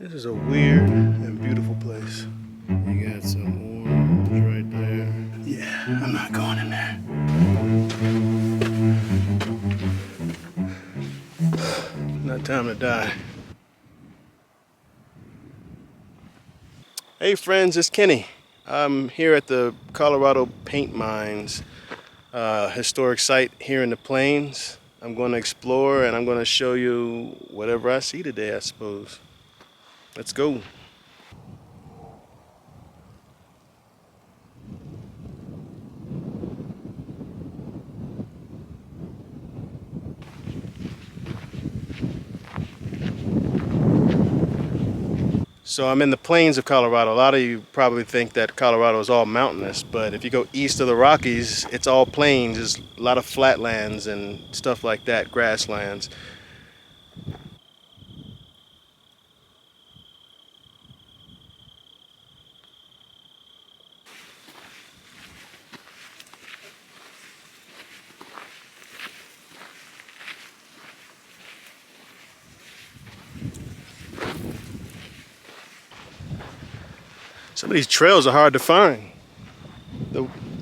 This is a weird and beautiful place. You got some orange right there. Yeah, I'm not going in there. Not time to die. Hey friends, it's Kenny. I'm here at the Colorado Paint Mines, historic site here in the plains. I'm going to explore and I'm going to show you whatever I see today, I suppose. Let's go. So I'm in the plains of Colorado. A lot of you probably think that Colorado is all mountainous, but if you go east of the Rockies, it's all plains. There's a lot of flatlands and stuff like that, grasslands. Some of these trails are hard to find.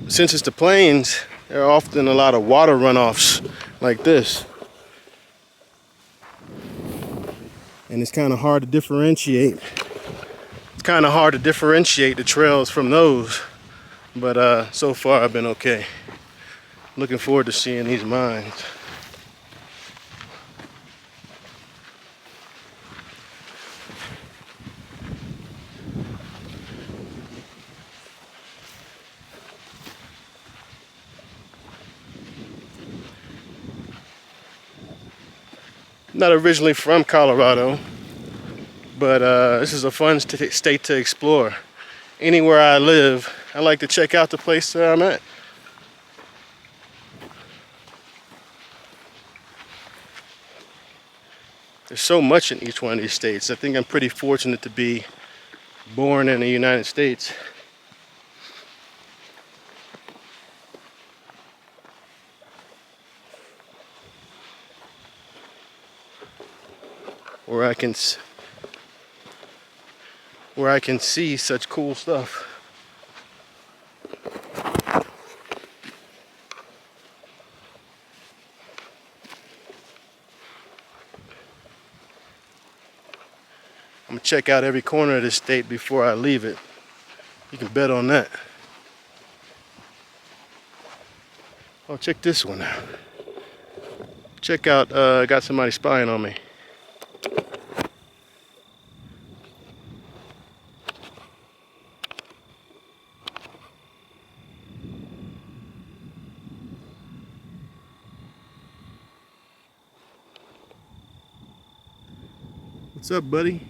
Since it's the plains, there are often a lot of water runoffs like this. And it's kind of hard to differentiate. It's kind of hard to differentiate the trails from those. But so far I've been okay. Looking forward to seeing these mines. Not originally from Colorado, but this is a fun state to explore. Anywhere I live, I like to check out the place that I'm at. There's so much in each one of these states. I think I'm pretty fortunate to be born in the United States. Where I can see such cool stuff. I'm gonna check out every corner of this state before I leave it. You can bet on that. Oh, check this one out. Check out, I got somebody spying on me. What's up, buddy?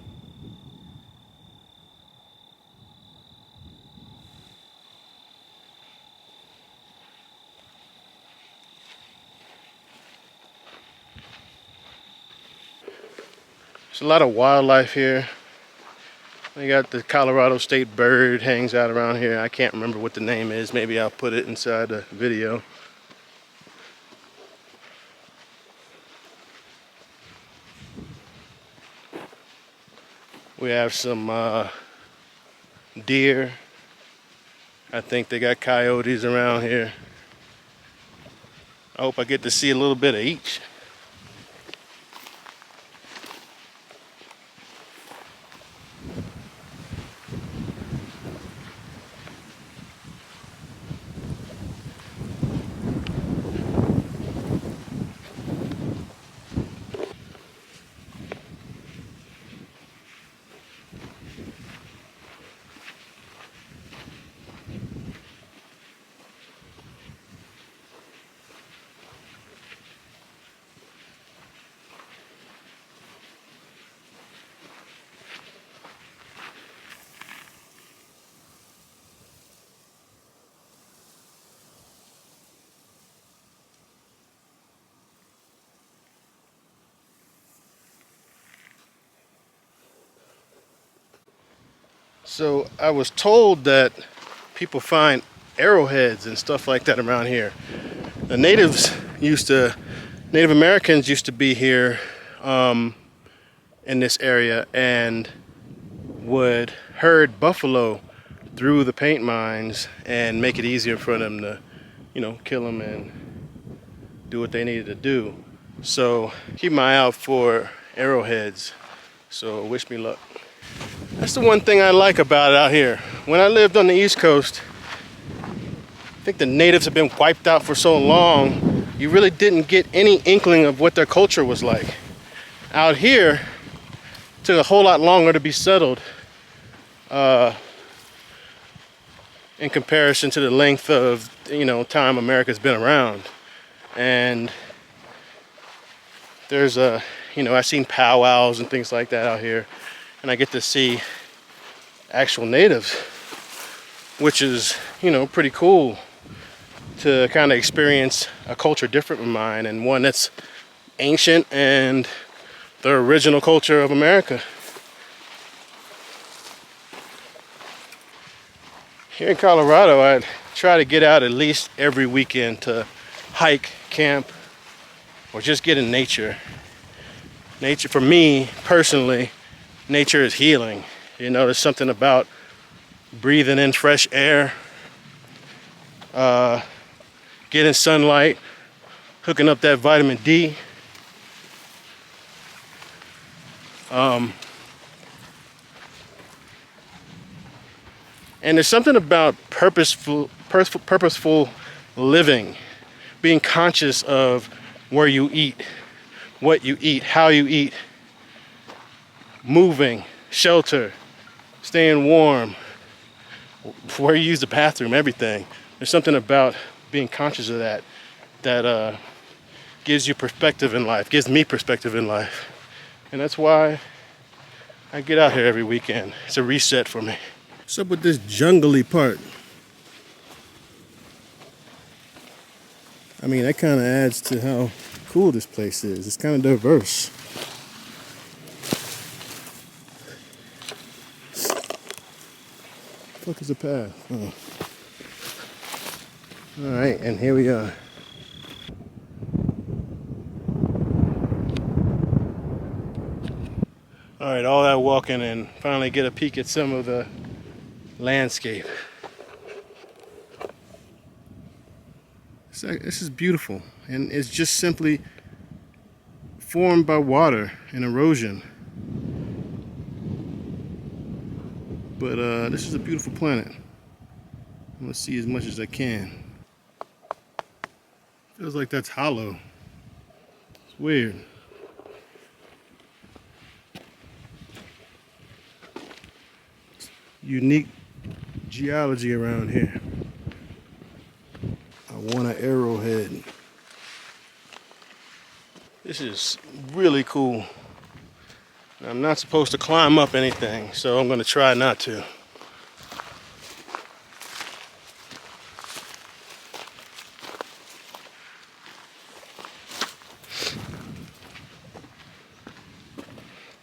There's a lot of wildlife here. We got the Colorado State bird hangs out around here. I can't remember what the name is. Maybe I'll put it inside the video. We have some deer. I think they got coyotes around here. I hope I get to see a little bit of each. So I was told that people find arrowheads and stuff like that around here. The Native Americans used to be here in this area, and would herd buffalo through the paint mines and make it easier for them to, kill them and do what they needed to do. So keep my eye out for arrowheads. So wish me luck. That's the one thing I like about it out here. When I lived on the East Coast, I think the natives have been wiped out for so long, you really didn't get any inkling of what their culture was like. Out here, it took a whole lot longer to be settled in comparison to the length of time America's been around. And there's I've seen powwows and things like that out here, and I get to see actual natives, which is pretty cool to kind of experience a culture different from mine, and one that's ancient and the original culture of America. Here in Colorado, I try to get out at least every weekend to hike, camp, or just get in nature. Nature, for me personally, nature is healing. There's something about breathing in fresh air, getting sunlight, hooking up that vitamin D. And there's something about purposeful living, being conscious of where you eat, what you eat, how you eat, moving, shelter, staying warm, where you use the bathroom, everything. There's something about being conscious of that gives you perspective in life, gives me perspective in life. And that's why I get out here every weekend. It's a reset for me. What's up with this jungly part? I mean, that kind of adds to how cool this place is. It's kind of diverse. What the fuck is the path? Oh. All right, and here we are. All right, all that walking and finally get a peek at some of the landscape. This is beautiful, and it's just simply formed by water and erosion. But this is a beautiful planet. I'm gonna see as much as I can. Feels like that's hollow. It's weird. Unique geology around here. I want an arrowhead. This is really cool. I'm not supposed to climb up anything, so I'm going to try not to.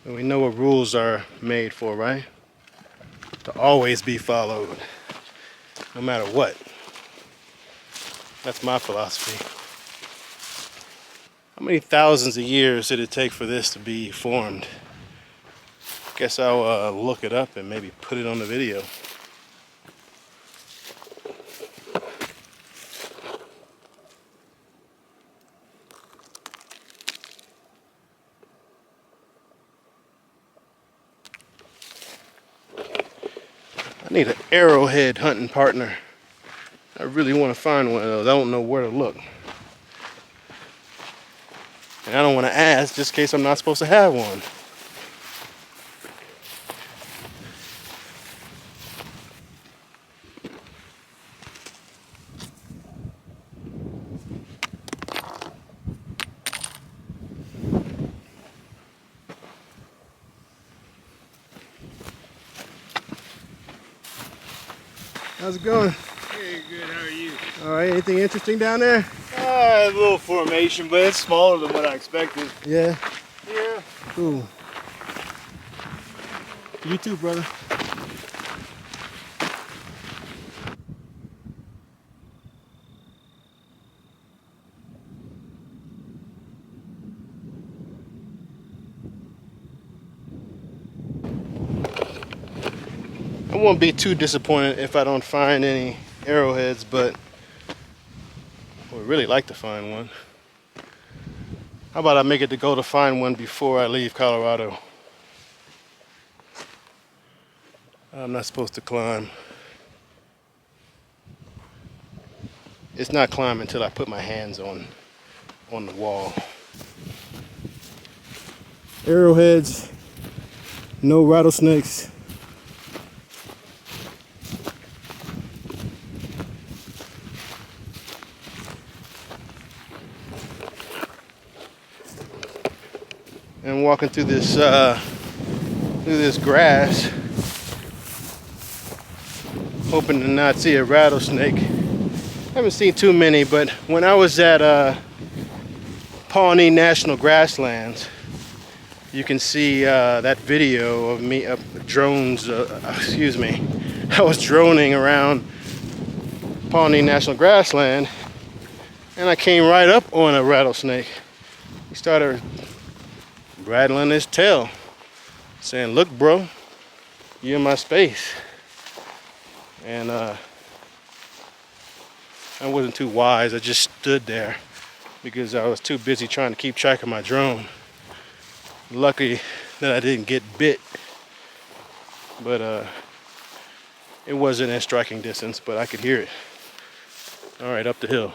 And we know what rules are made for, right? To always be followed, no matter what. That's my philosophy. How many thousands of years did it take for this to be formed? Guess I'll look it up and maybe put it on the video. I need an arrowhead hunting partner. I really want to find one of those. I don't know where to look. And I don't want to ask just in case I'm not supposed to have one. How's it going? Very good, how are you? All right, anything interesting down there? A little formation, but it's smaller than what I expected. Yeah? Yeah. Cool. You too, brother. I won't be too disappointed if I don't find any arrowheads, but I would really like to find one. How about I make it to go to find one before I leave Colorado? I'm not supposed to climb. It's not climbing until I put my hands on the wall. Arrowheads, no rattlesnakes. And walking through this grass, hoping to not see a rattlesnake. Haven't seen too many, but when I was at Pawnee National Grasslands, you can see that video of me drones. Excuse me, I was droning around Pawnee National Grassland, and I came right up on a rattlesnake. He started rattling his tail, saying, "Look, bro, you're in my space." And I wasn't too wise. I just stood there because I was too busy trying to keep track of my drone. Lucky that I didn't get bit, but it wasn't in striking distance, but I could hear it. All right, up the hill.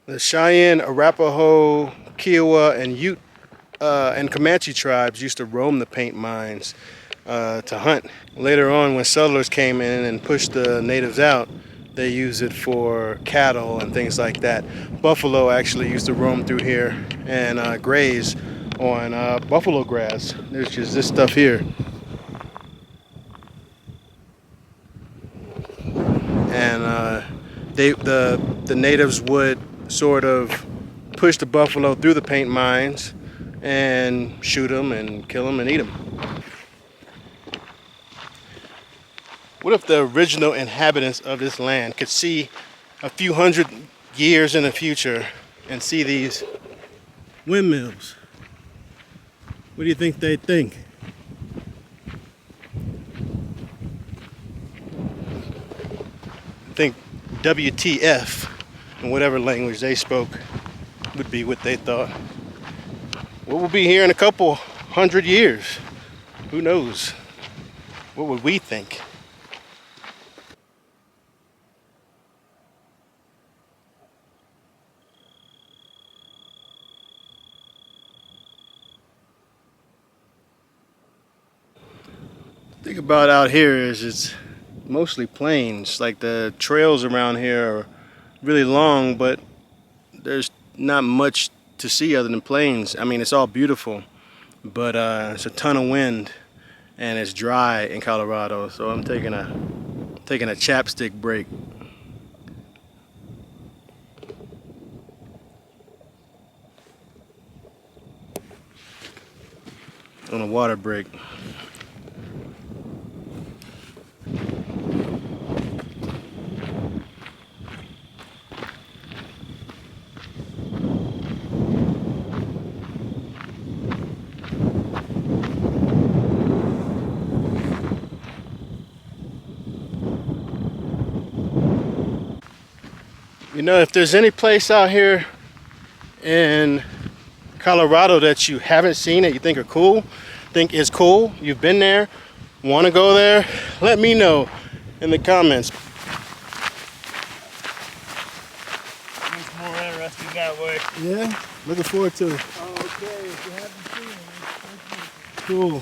The Cheyenne, Arapaho, Kiowa, and Ute and Comanche tribes used to roam the paint mines to hunt. Later on, when settlers came in and pushed the natives out, they used it for cattle and things like that. Buffalo actually used to roam through here and graze on buffalo grass. There's just this stuff here. And the natives would sort of push the buffalo through the paint mines and shoot them and kill them and eat them. What if the original inhabitants of this land could see a few hundred years in the future and see these windmills? What do you think they'd think? I think WTF, in whatever language they spoke, would be what they thought. What will be here in a couple hundred years? Who knows? What would we think? The thing about out here is it's mostly plains. Like the trails around here are really long, but there's not much to see other than plains. I mean, it's all beautiful, but it's a ton of wind and it's dry in Colorado, so I'm taking a chapstick break. On a water break. You know, if there's any place out here in Colorado that you haven't seen that you think are cool, think is cool, you've been there, want to go there, let me know in the comments. It's more interesting that way. Yeah, looking forward to it. Oh, okay. If you haven't seen it, Cool.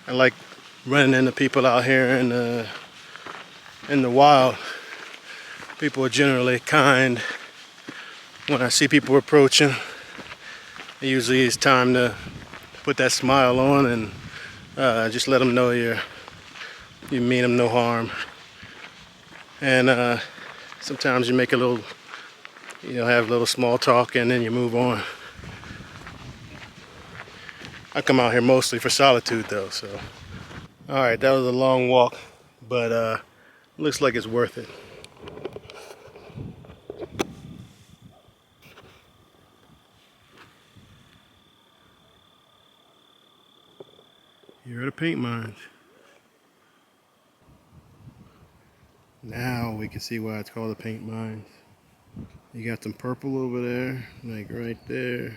I like running into people out here in the wild. People are generally kind. When I see people approaching, it usually is time to put that smile on and just let them know you mean them no harm. And sometimes you make a little, have a little small talk and then you move on. I come out here mostly for solitude though, so. All right, that was a long walk, but looks like it's worth it. Here are the paint mines. Now we can see why it's called the paint mines. You got some purple over there, like right there.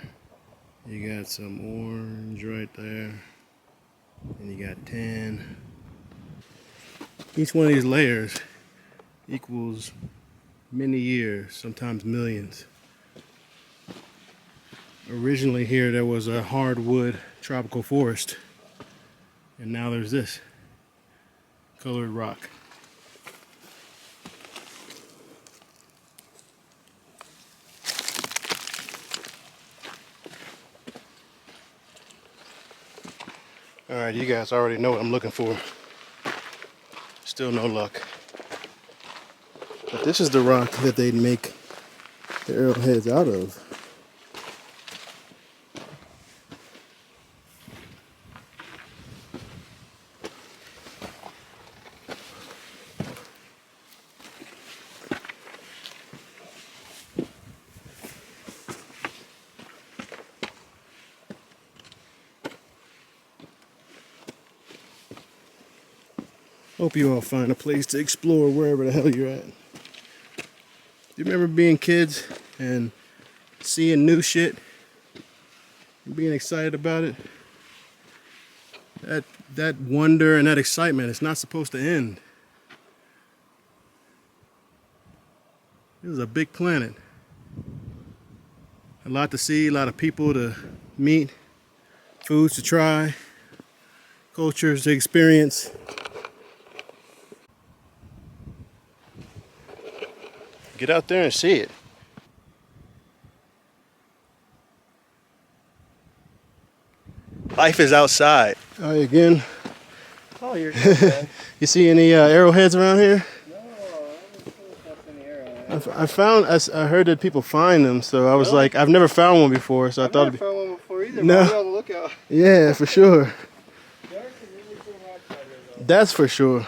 You got some orange right there. And you got tan. Each one of these layers equals many years, sometimes millions. Originally here there was a hardwood tropical forest. And now there's this colored rock. Alright, you guys already know what I'm looking for. Still no luck. But this is the rock that they'd make the arrowheads out of. Hope you all find a place to explore wherever the hell you're at. Do you remember being kids and seeing new shit and being excited about it? That wonder and that excitement, it's not supposed to end. This is a big planet. A lot to see, a lot of people to meet, foods to try, cultures to experience. Get out there and see it. Life is outside. All right, again. Oh, you're good, man. You see any arrowheads around here? No, I haven't seen any arrowheads. I heard that people find them, so I was Really? like, I've never found one before, so I thought I've never found one before either. No. But I'll be on the lookout. Yeah, for sure. There are some really cool rock climbers, though. That's for sure.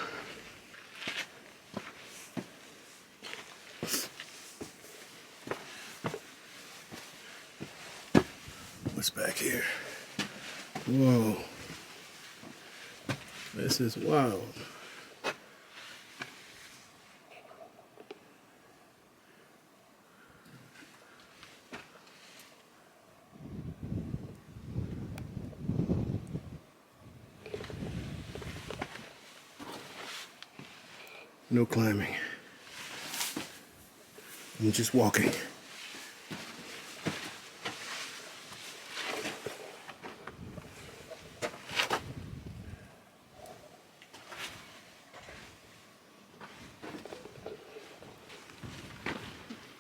What's back here? Whoa. This is wild. No climbing. I'm just walking.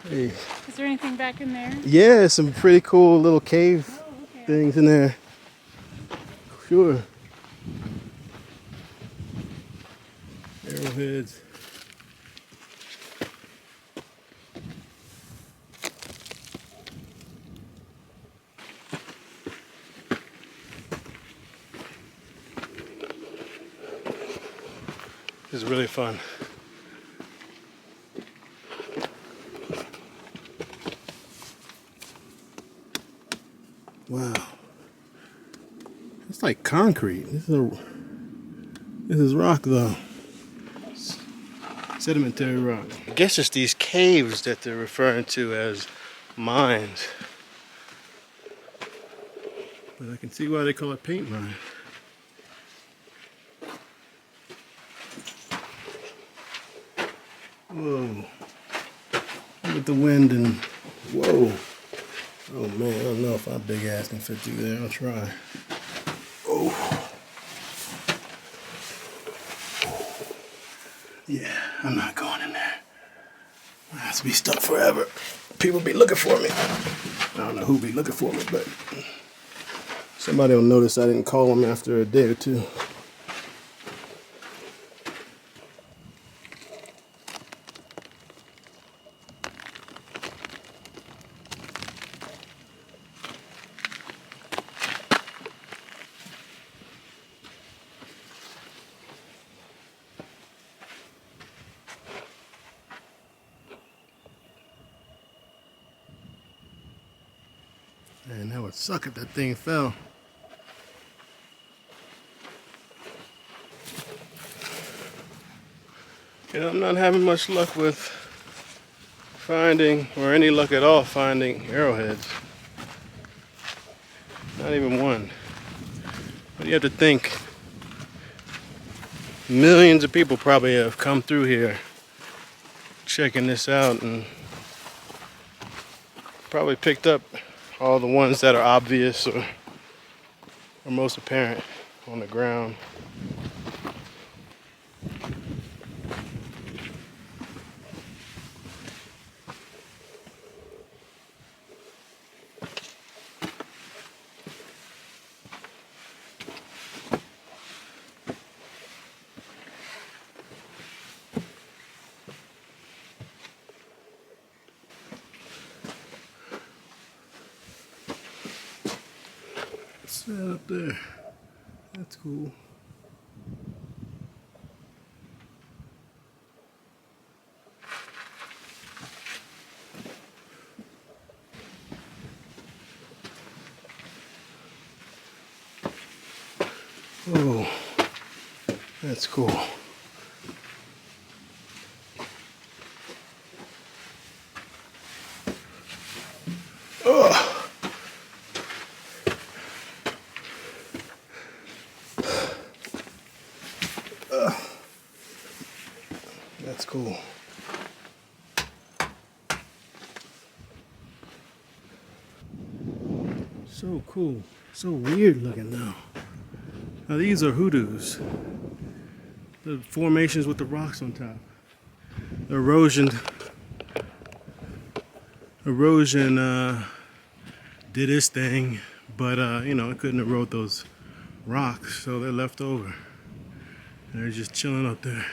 Hey. Is there anything back in there? Yeah, some pretty cool little cave things in there. Sure. Arrowheads. This is really fun. Wow. It's like concrete. This is rock though. Sedimentary rock. I guess it's these caves that they're referring to as mines. But I can see why they call it paint mine. Whoa. Look at the wind and whoa. Oh man, I don't know if my big ass can fit through there. I'll try. Oh. Yeah, I'm not going in there. I have to be stuck forever. People be looking for me. I don't know who be looking for me, but somebody will notice I didn't call them after a day or two. Man, that would suck if that thing fell. You know, I'm not having much luck with finding, or any luck at all, finding arrowheads. Not even one. But you have to think, millions of people probably have come through here checking this out and probably picked up all the ones that are obvious or most apparent on the ground. What's that up there? That's cool. Oh, that's cool. Oh. That's cool. So cool. So weird looking though. Now these are hoodoos. The formations with the rocks on top. The erosion did its thing, but you know, it couldn't erode those rocks, so they're left over. And they're just chilling up there.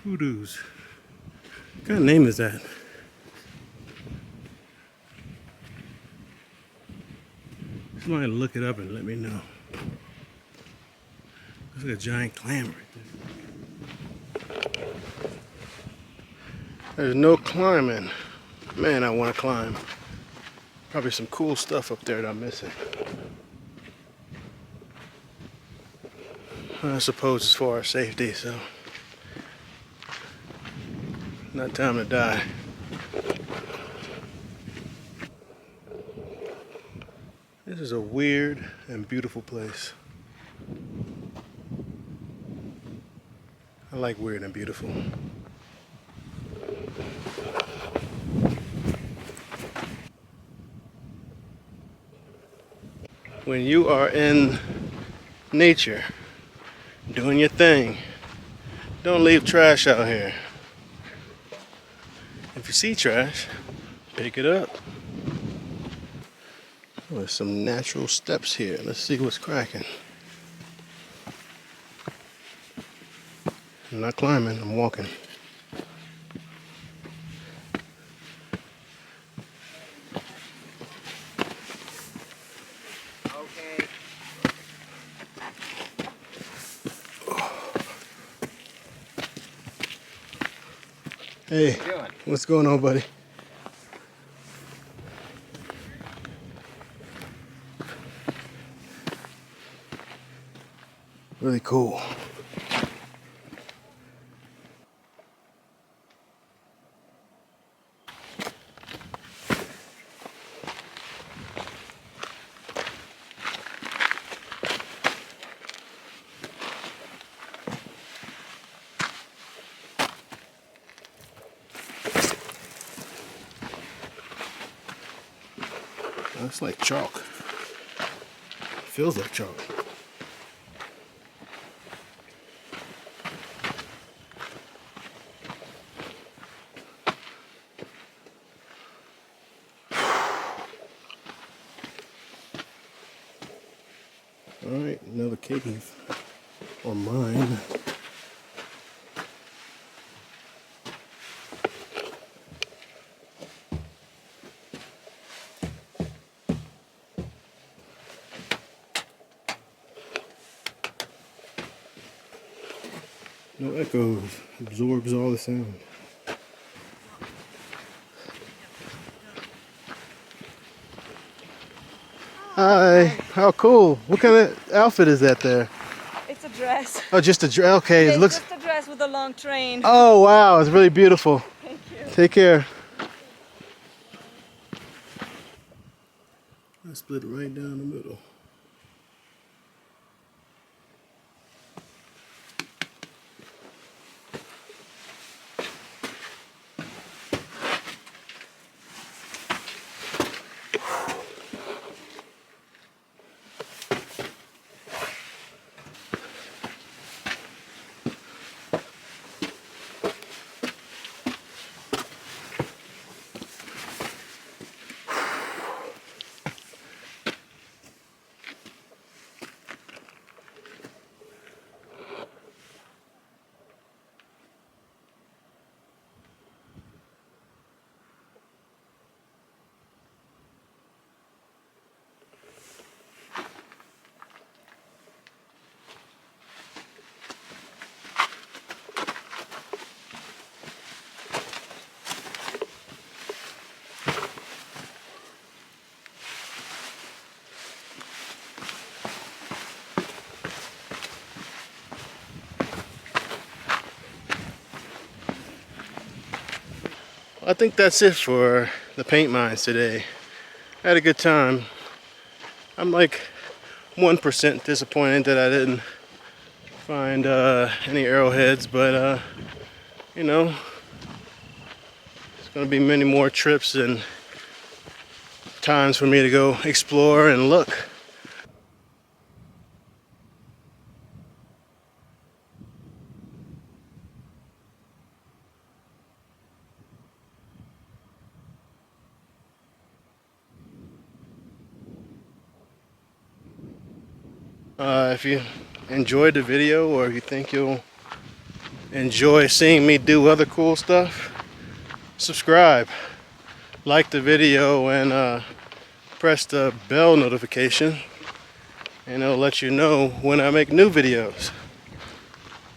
Hoodoos. What kind of name is that? Somebody look it up and let me know. Looks like a giant clam right there. There's no climbing. Man, I want to climb. Probably some cool stuff up there that I'm missing. I suppose it's for our safety, so not time to die. This is a weird and beautiful place. I like weird and beautiful. When you are in nature, doing your thing, don't leave trash out here. If you see trash, pick it up. Oh, there's some natural steps here. Let's see what's cracking. I'm not climbing, I'm walking. Okay. Hey, What are you doing? what's going on, buddy? Really cool. That's like chalk. Feels like chalk. Alright, another cave. Or mine. No echoes. Absorbs all the sound. Hi. How cool. What kind of outfit is that there? It's a dress. Oh, just a dress. Okay, Yeah, it it's looks... just a dress with a long train. Oh, wow. It's really beautiful. Thank you. Take care. I split right down the middle. I think that's it for the paint mines today. I had a good time. I'm like 1% disappointed that I didn't find any arrowheads, but you know, there's gonna be many more trips and times for me to go explore and look. If you enjoyed the video, or if you think you'll enjoy seeing me do other cool stuff, subscribe, like the video, and press the bell notification, and it'll let you know when I make new videos.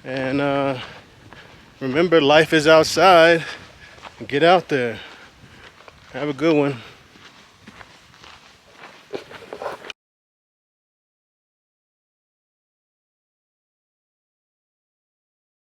And remember, life is outside. Get out there. Have a good one.